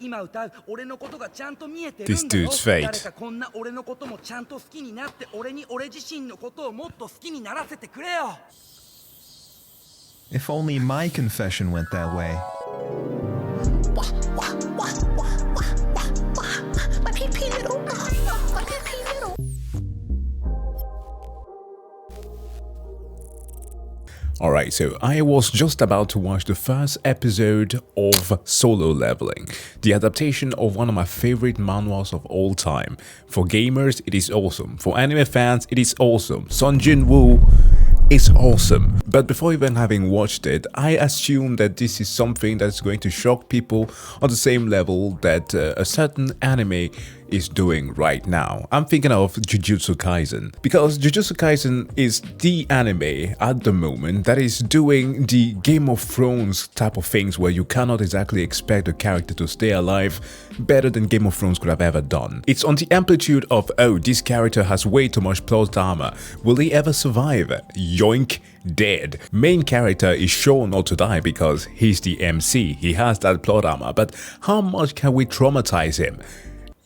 This dude's fate. If only my confession went that way. Alright, so I was just about to watch the first episode of Solo Leveling, the adaptation of one of my favorite manuals of all time. For gamers, it is awesome. For anime fans, it is awesome. Sung Jin-woo is awesome. But before even having watched it, I assume that this is something that's going to shock people on the same level that a certain anime is doing right now. I'm thinking of Jujutsu Kaisen, because Jujutsu Kaisen is the anime at the moment that is doing the Game of Thrones type of things where you cannot exactly expect a character to stay alive better than Game of Thrones could have ever done. It's on the amplitude of, oh, this character has way too much plot armor. Will he ever survive? Yoink, dead. Main character is sure not to die because he's the MC. He has that plot armor, but how much can we traumatize him?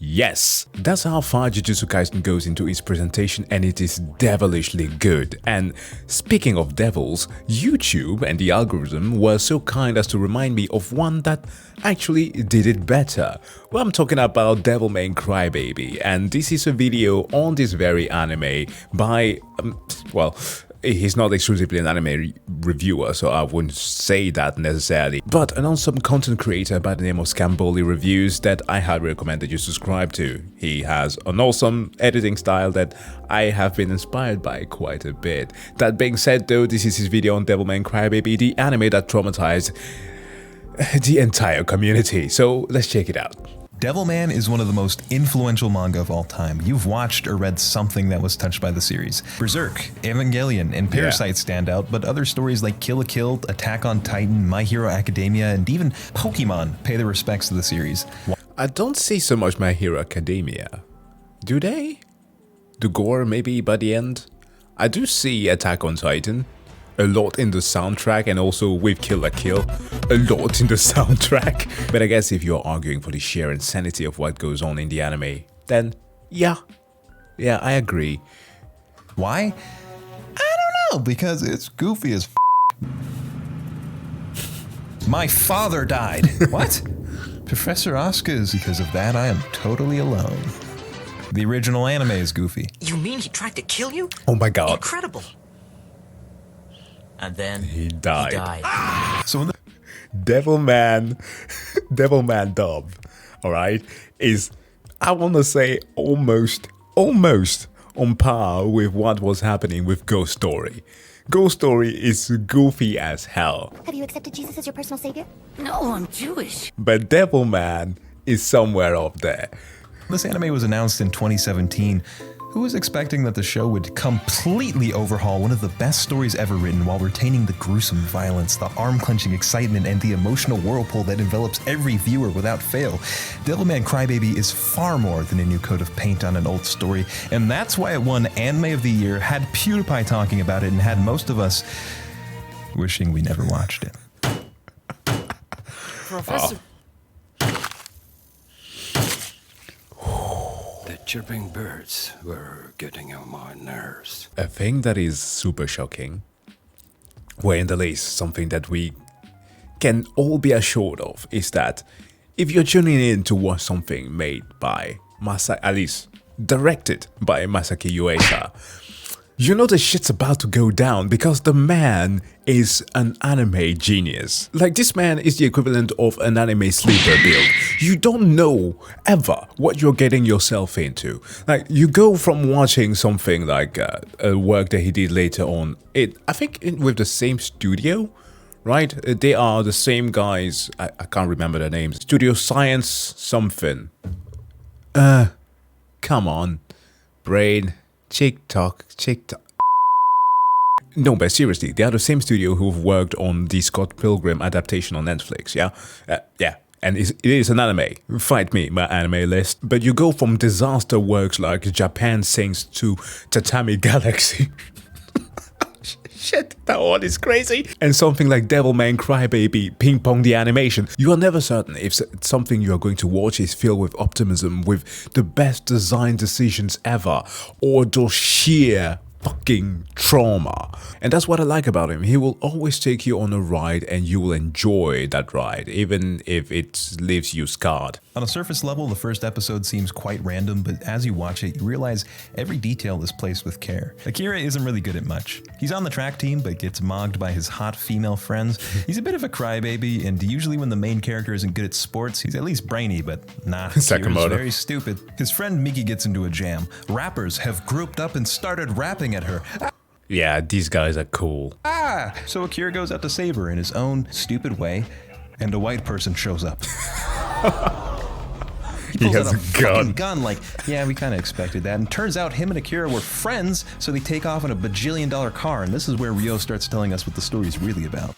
Yes, that's how far Jujutsu Kaisen goes into its presentation, and it is devilishly good. And speaking of devils, YouTube and the algorithm were so kind as to remind me of one that actually did it better. Well, I'm talking about Man Crybaby, and this is a video on this very anime by, well, he's not exclusively an anime reviewer, so I wouldn't say that necessarily, but an awesome content creator by the name of Scamboli Reviews that I highly recommend that you subscribe to. He has an awesome editing style that I have been inspired by quite a bit. That being said though, this is his video on Man Crybaby, the anime that traumatized the entire community, so let's check it out. Devilman is one of the most influential manga of all time. You've watched or read something that was touched by the series. Berserk, Evangelion, and Parasite stand out, but other stories like Kill la Kill, Attack on Titan, My Hero Academia, and even Pokemon pay their respects to the series. I don't see so much My Hero Academia. Do they? The gore maybe by the end? I do see Attack on Titan. A lot in the soundtrack, and also with Kill la Kill, a lot in the soundtrack. But I guess if you're arguing for the sheer insanity of what goes on in the anime, then yeah, I agree. Why? I don't know, because it's goofy as My father died. What? Professor Asuka's. Because of that, I am totally alone. The original anime is goofy. You mean he tried to kill you? Oh my god. Incredible. And then he died. So in the Devilman dub, alright, is, I want to say, almost on par with what was happening with Ghost Story. Ghost Story is goofy as hell. Have you accepted Jesus as your personal savior? No, I'm Jewish. But Devilman is somewhere up there. This anime was announced in 2017. Who was expecting that the show would completely overhaul one of the best stories ever written while retaining the gruesome violence, the arm-clenching excitement, and the emotional whirlpool that envelops every viewer without fail? Man Crybaby is far more than a new coat of paint on an old story, and that's why it won Anime of the Year, had PewDiePie talking about it, and had most of us wishing we never watched it. Professor. Chirping birds were getting on my nerves. A thing that is super shocking, where in the least something that we can all be assured of, is that if you're tuning in to watch something made by at least directed by Masaki Yuasa, you know the shit's about to go down because the man is an anime genius. Like, this man is the equivalent of an anime sleeper build. You don't know ever what you're getting yourself into. Like, you go from watching something like a work that he did later on, I think with the same studio, right? They are the same guys, I can't remember their names. Studio Science something. Come on. Brain. TikTok. No, but seriously, they are the same studio who've worked on the Scott Pilgrim adaptation on Netflix, yeah? Yeah, and it is an anime. Fight me, my anime list. But you go from disaster works like Japan Sings to Tatami Galaxy. shit, that one is crazy. And something like Man Crybaby, Ping Pong the animation. You are never certain if something you are going to watch is filled with optimism, with the best design decisions ever, or just sheer fucking trauma. And that's what I like about him. He will always take you on a ride and you will enjoy that ride, even if it leaves you scarred. On a surface level, the first episode seems quite random, but as you watch it, you realize every detail is placed with care. Akira isn't really good at much. He's on the track team, but gets mogged by his hot female friends. He's a bit of a crybaby, and usually when the main character isn't good at sports, he's at least brainy, but nah, Akira's very stupid. His friend Miki gets into a jam. Rappers have grouped up and started rapping at her. Yeah, these guys are cool. So Akira goes out to save her in his own stupid way, and a white person shows up. He has a gun. Like, yeah, we kind of expected that. And turns out him and Akira were friends, so they take off in a bajillion-dollar car. And this is where Ryo starts telling us what the story's really about.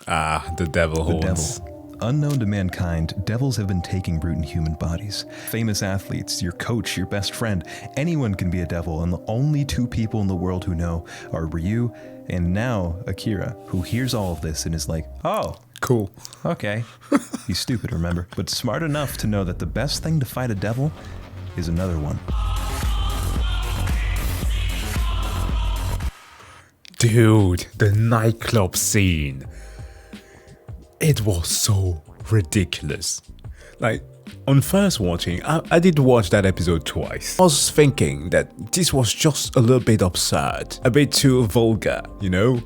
The devil horns. Unknown to mankind, devils have been taking root in human bodies. Famous athletes, your coach, your best friend, anyone can be a devil, and the only two people in the world who know are Ryu and now Akira, who hears all of this and is like, oh, cool. Okay. He's stupid, remember? But smart enough to know that the best thing to fight a devil is another one. Dude, the nightclub scene. It was so ridiculous. Like, on first watching, I did watch that episode twice. I was thinking that this was just a little bit absurd, a bit too vulgar, you know?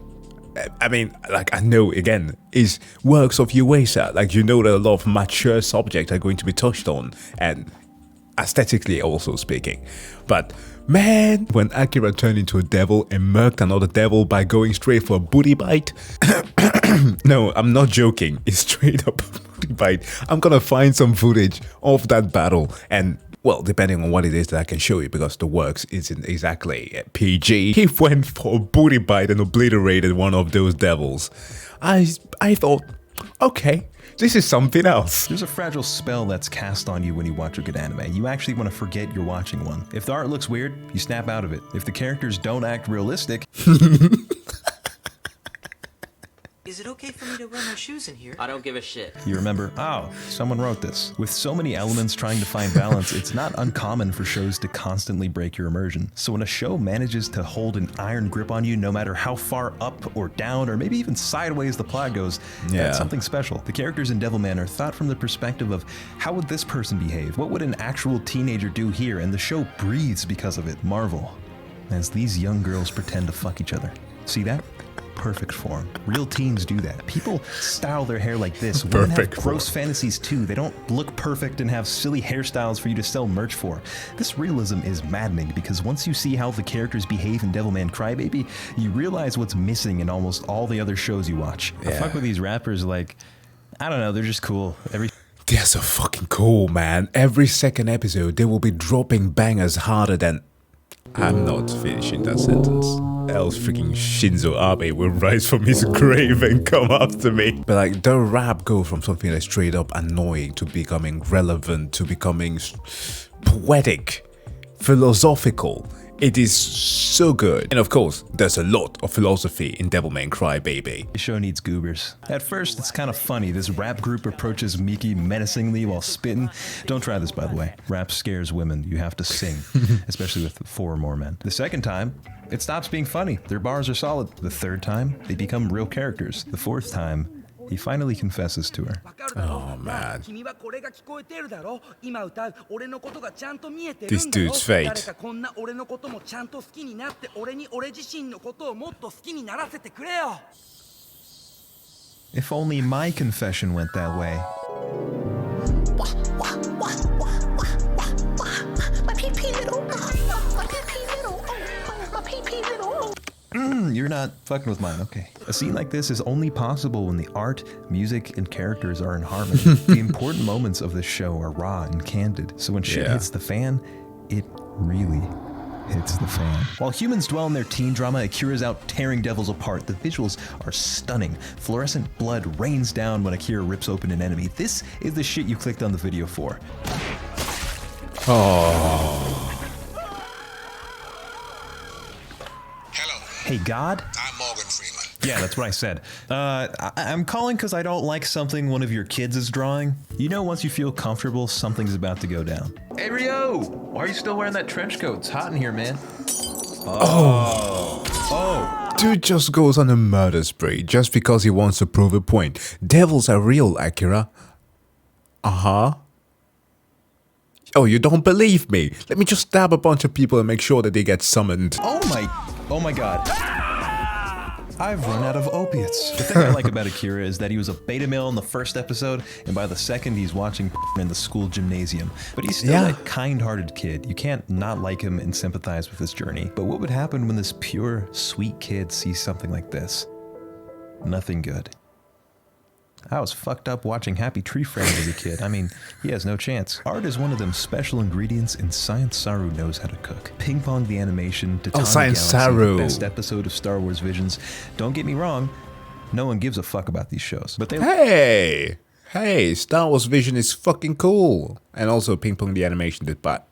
I mean, like, I know, again, it's works of Uesa, like, you know that a lot of mature subjects are going to be touched on, and aesthetically also speaking. But, man, when Akira turned into a devil and murked another devil by going straight for a booty bite, no, I'm not joking, it's straight up a booty bite. I'm gonna find some footage of that battle and, well, depending on what it is that I can show you, because the works isn't exactly PG. He went for a booty bite and obliterated one of those devils. I thought, okay, this is something else. There's a fragile spell that's cast on you when you watch a good anime. You actually want to forget you're watching one. If the art looks weird, you snap out of it. If the characters don't act realistic... Is it okay for me to wear my shoes in here? I don't give a shit. You remember, oh, someone wrote this. With so many elements trying to find balance, it's not uncommon for shows to constantly break your immersion. So when a show manages to hold an iron grip on you no matter how far up or down or maybe even sideways the plot goes, that's something special. The characters in Devilman are thought from the perspective of how would this person behave? What would an actual teenager do here? And the show breathes because of it. Marvel, as these young girls pretend to fuck each other. See that? Perfect form. Real teens do that. People style their hair like this. Women have gross fantasies too. They don't look perfect and have silly hairstyles for you to sell merch for. This realism is maddening because once you see how the characters behave in Man Crybaby, you realize what's missing in almost all the other shows you watch. I fuck with these rappers like, I don't know, they're just cool. They're so fucking cool, man. Every second episode, they will be dropping bangers harder than... I'm not finishing that sentence. Else freaking Shinzo Abe will rise from his grave and come after me. But like, the rap go from something that's straight up annoying to becoming relevant, to becoming poetic, philosophical. It is so good. And of course, there's a lot of philosophy in Man Crybaby. The show needs goobers. At first, it's kind of funny. This rap group approaches Miki menacingly while spitting. Don't try this, by the way. Rap scares women. You have to sing, especially with 4 or more men. The second time, it stops being funny. Their bars are solid. The third time, they become real characters. The fourth time, he finally confesses to her. Oh man. This dude's fate. If only my confession went that way. You're not fucking with mine, okay. A scene like this is only possible when the art, music, and characters are in harmony. The important moments of this show are raw and candid, so when shit hits the fan, it really hits the fan. While humans dwell in their teen drama, Akira's out tearing devils apart. The visuals are stunning. Fluorescent blood rains down when Akira rips open an enemy. This is the shit you clicked on the video for. Oh. Hey, God? I'm Morgan Yeah, that's what I said. I'm calling because I don't like something one of your kids is drawing. You know, once you feel comfortable, something's about to go down. Hey, Rio! Why are you still wearing that trench coat? It's hot in here, man. Oh. Dude just goes on a murder spree just because he wants to prove a point. Devils are real, Akira. Uh-huh. Oh, you don't believe me? Let me just stab a bunch of people and make sure that they get summoned. Oh my god. I've run out of opiates. The thing I like about Akira is that he was a beta male in the first episode, and by the second he's watching in the school gymnasium. But he's still a kind-hearted kid. You can't not like him and sympathize with his journey. But what would happen when this pure, sweet kid sees something like this? Nothing good. I was fucked up watching Happy Tree Friends as a kid. I mean, he has no chance. Art is one of them special ingredients, and Science Saru knows how to cook. Ping Pong the animation, Tatami Science Galaxy, Saru. the best episode of Star Wars Visions. Don't get me wrong, no one gives a fuck about these shows. But they Hey, Star Wars Vision is fucking cool. And also Ping Pong the animation did, but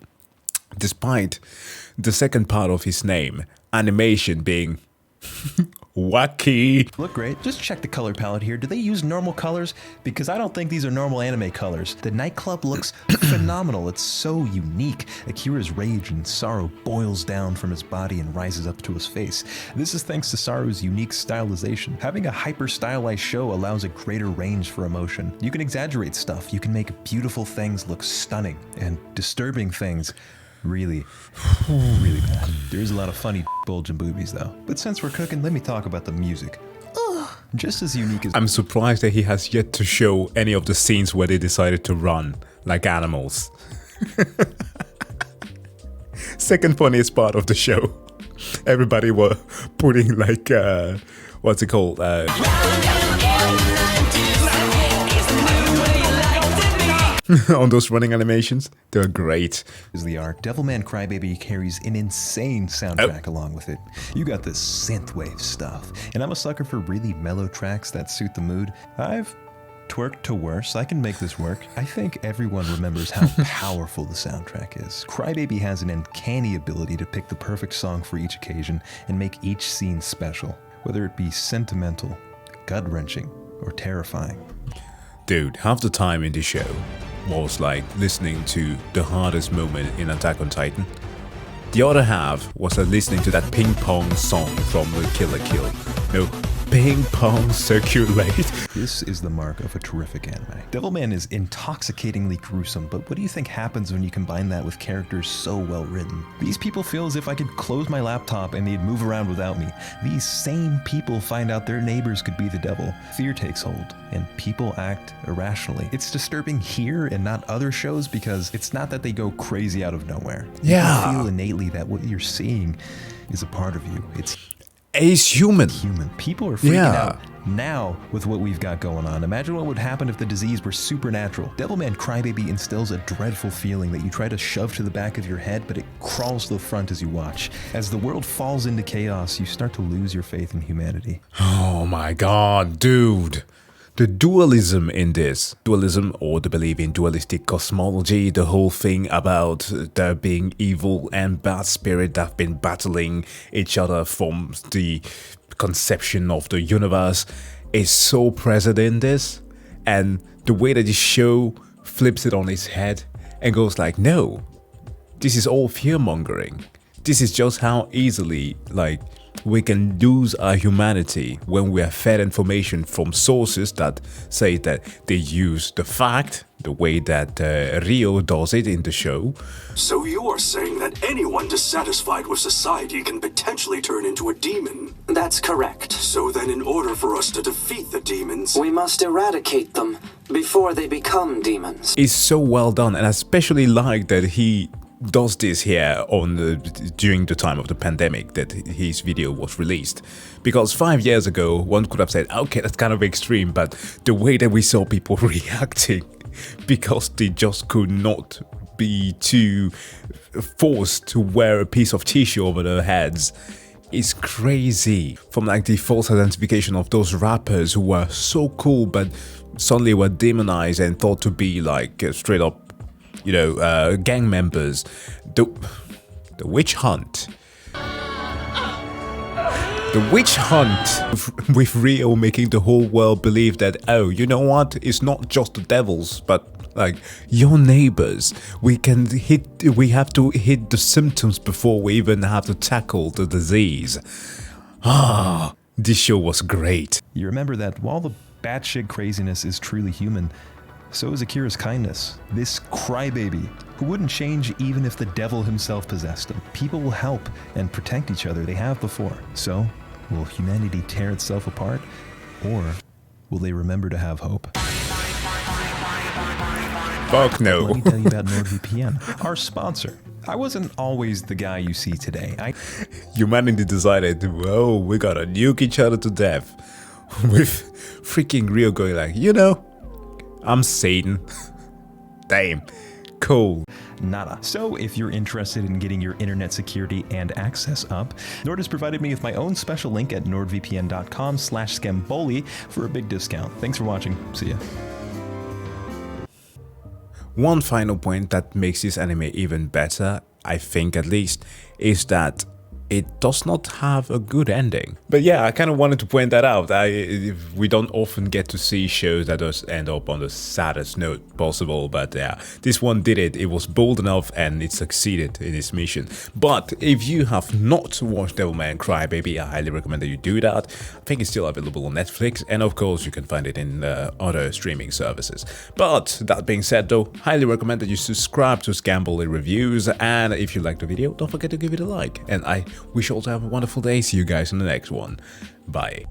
despite the second part of his name, animation being wacky. look great. Just check the color palette here. Do they use normal colors? Because I don't think these are normal anime colors. The nightclub looks phenomenal. It's so unique. Akira's rage and sorrow boils down from his body and rises up to his face. This is thanks to Saru's unique stylization. Having a hyper-stylized show allows a greater range for emotion. You can exaggerate stuff. You can make beautiful things look stunning, and disturbing things really bad. There's a lot of funny bulge and boobies though. But since we're cooking, let me talk about the music. Just as unique as— I'm surprised that he has yet to show any of the scenes where they decided to run like animals. Second funniest part of the show. Everybody were putting like, what's it called? On those running animations, they're great. is the art. Man Crybaby carries an insane soundtrack along with it. You got this synthwave stuff, and I'm a sucker for really mellow tracks that suit the mood. I've twerked to worse. I can make this work. I think everyone remembers how powerful the soundtrack is. Crybaby has an uncanny ability to pick the perfect song for each occasion and make each scene special, whether it be sentimental, gut-wrenching, or terrifying. Dude, half the time in the show was like listening to the hardest moment in Attack on Titan. The other half was like listening to that ping pong song from the Kill la Kill. No, ping pong circulate. This is the mark of a terrific anime. Devilman is intoxicatingly gruesome, but what do you think happens when you combine that with characters so well written? These people feel as if I could close my laptop and they'd move around without me. These same people find out their neighbors could be the devil. Fear takes hold, and people act irrationally. It's disturbing here and not other shows because it's not that they go crazy out of nowhere. Yeah. You feel innately that what you're seeing is a part of you. It's Ace human. People are freaking out now with what we've got going on. Imagine what would happen if the disease were supernatural. Man Crybaby instills a dreadful feeling that you try to shove to the back of your head, but it crawls to the front as you watch. As the world falls into chaos, you start to lose your faith in humanity. Oh my god, dude. The dualism in this, dualism or the belief in dualistic cosmology, the whole thing about there being evil and bad spirit that have been battling each other from the conception of the universe is so present in this. And the way that the show flips it on its head and goes like, no, this is all fear-mongering. This is just how easily, like, we can lose our humanity when we are fed information from sources that say that they use the fact, the way that Rio does it in the show. So you are saying that anyone dissatisfied with society can potentially turn into a demon? That's correct. So then in order for us to defeat the demons, We must eradicate them before they become demons. It's so well done, and I especially like that he does this here on during the time of the pandemic that his video was released, because 5 years ago one could have said, okay, that's kind of extreme, but the way that we saw people reacting because they just could not be too forced to wear a piece of tissue over their heads is crazy. From like the false identification of those rappers who were so cool but suddenly were demonized and thought to be like straight up, you know, gang members. The witch hunt. The witch hunt with Rio making the whole world believe that, oh, you know what, it's not just the devils, but like your neighbors. We have to hit the symptoms before we even have to tackle the disease. Ah, this show was great. You remember that while the batshit craziness is truly human, so is Akira's kindness. This crybaby who wouldn't change even if the devil himself possessed him. People will help and protect each other. They have before. So, will humanity tear itself apart? Or will they remember to have hope? Fuck no. Let me tell you about NordVPN, our sponsor. I wasn't always the guy you see today. Humanity decided, whoa, we gotta nuke each other to death. With freaking Rio going like, you know, I'm Satan. Damn. Cool. Nada. So if you're interested in getting your internet security and access up, Nord has provided me with my own special link at nordvpn.com/Scamboli for a big discount. Thanks for watching. See ya. One final point that makes this anime even better, I think at least, is that it does not have a good ending. But yeah, I kind of wanted to point that out. We don't often get to see shows that just end up on the saddest note possible, but yeah, this one did it. It was bold enough and it succeeded in its mission. But if you have not watched Man Crybaby, I highly recommend that you do that. I think it's still available on Netflix, and of course you can find it in other streaming services. But that being said though, highly recommend that you subscribe to Scamboli Reviews, and if you liked the video, don't forget to give it a like. And I wish you all to have a wonderful day. See you guys in the next one. Bye.